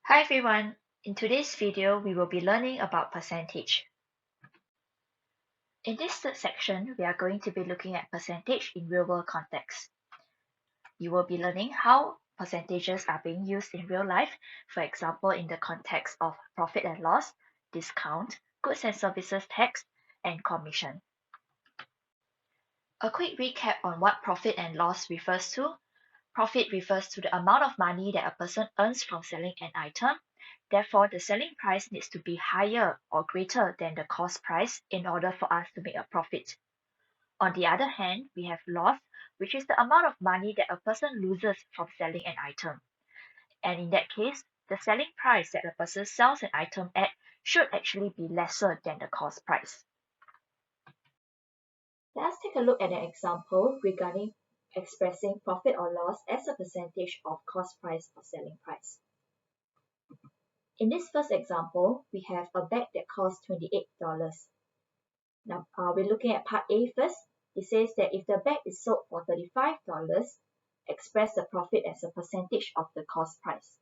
Hi everyone, in today's video we will be learning about percentage. In this third section, we are going to be looking at percentage in real-world context. You will be learning how percentages are being used in real life, for example in the context of profit and loss, discount, goods and services tax, and commission. A quick recap on what profit and loss refers to. Profit refers to the amount of money that a person earns from selling an item. Therefore, the selling price needs to be higher or greater than the cost price in order for us to make a profit. On the other hand, we have loss, which is the amount of money that a person loses from selling an item. And in that case, the selling price that a person sells an item at should actually be lesser than the cost price. Let's take a look at an example regarding expressing profit or loss as a percentage of cost price or selling price. In this first example, we have a bag that costs $28. Now, we're looking at part A first. It says that if the bag is sold for $35, express the profit as a percentage of the cost price.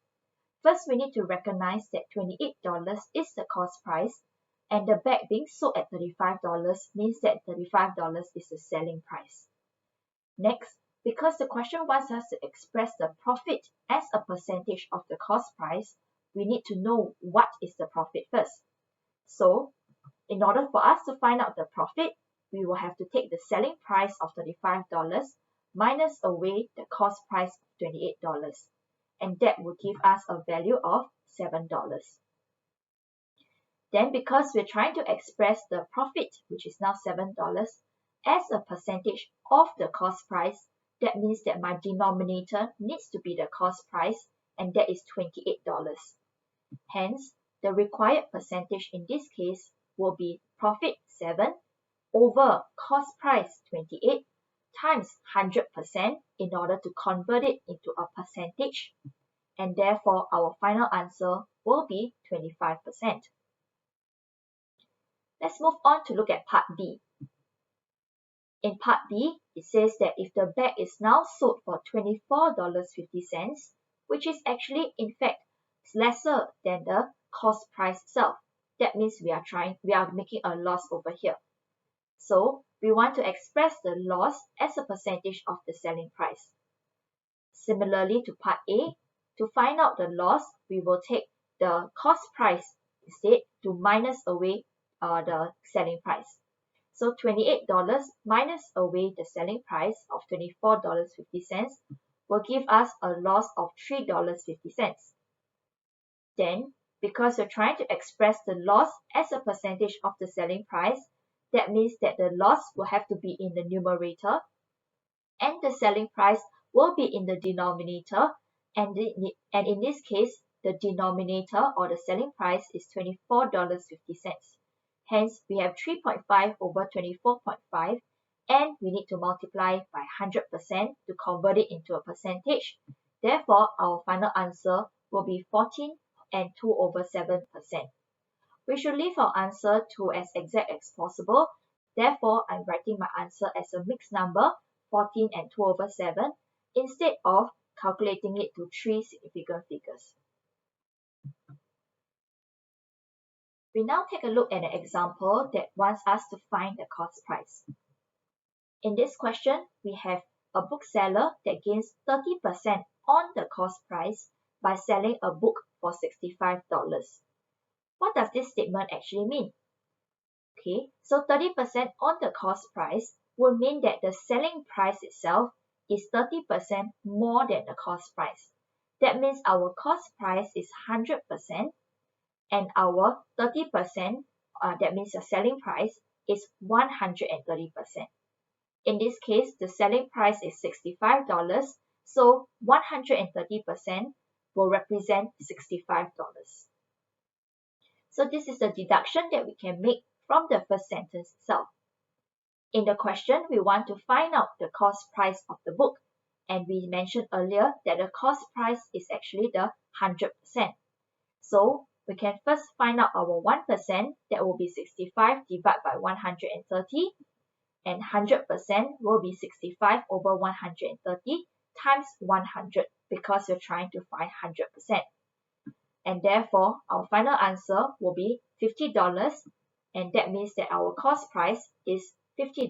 First, we need to recognize that $28 is the cost price, and the bag being sold at $35 means that $35 is the selling price. Next, because the question wants us to express the profit as a percentage of the cost price, we need to know what is the profit first. So, in order for us to find out the profit, we will have to take the selling price of $35 minus away the cost price of $28, and that will give us a value of $7. Then, because we're trying to express the profit, which is now $7, as a percentage of the cost price, that means that my denominator needs to be the cost price, and that is $28. Hence, the required percentage in this case will be profit 7 over cost price 28 times 100% in order to convert it into a percentage, and therefore our final answer will be 25%. Let's move on to look at part B. In part B, it says that if the bag is now sold for $24.50, which is actually in fact lesser than the cost price itself, that means we are making a loss over here. So we want to express the loss as a percentage of the selling price. Similarly to part A, to find out the loss, we will take the cost price instead to minus away the selling price. So $28 minus away the selling price of $24.50 will give us a loss of $3.50. Then, because we're trying to express the loss as a percentage of the selling price, that means that the loss will have to be in the numerator and the selling price will be in the denominator, and in this case, the denominator or the selling price is $24.50. Hence, we have 3.5 over 24.5, and we need to multiply by 100% to convert it into a percentage. Therefore, our final answer will be 14 and 2 over 7%. We should leave our answer to as exact as possible. Therefore, I'm writing my answer as a mixed number, 14 and 2 over 7, instead of calculating it to 3 significant figures. We now take a look at an example that wants us to find the cost price. In this question, we have a bookseller that gains 30% on the cost price by selling a book for $65. What does this statement actually mean? Okay, so 30% on the cost price will mean that the selling price itself is 30% more than the cost price. That means our cost price is 100% and our 30%, that means the selling price, is 130%. In this case, the selling price is $65, so 130% will represent $65. So this is the deduction that we can make from the first sentence itself. In the question, we want to find out the cost price of the book, and we mentioned earlier that the cost price is actually the 100%. So we can first find out our 1%, that will be 65 divided by 130, and 100% will be 65 over 130 times 100 because we're trying to find 100%. and therefore our final answer will be $50, and that means that our cost price is $50.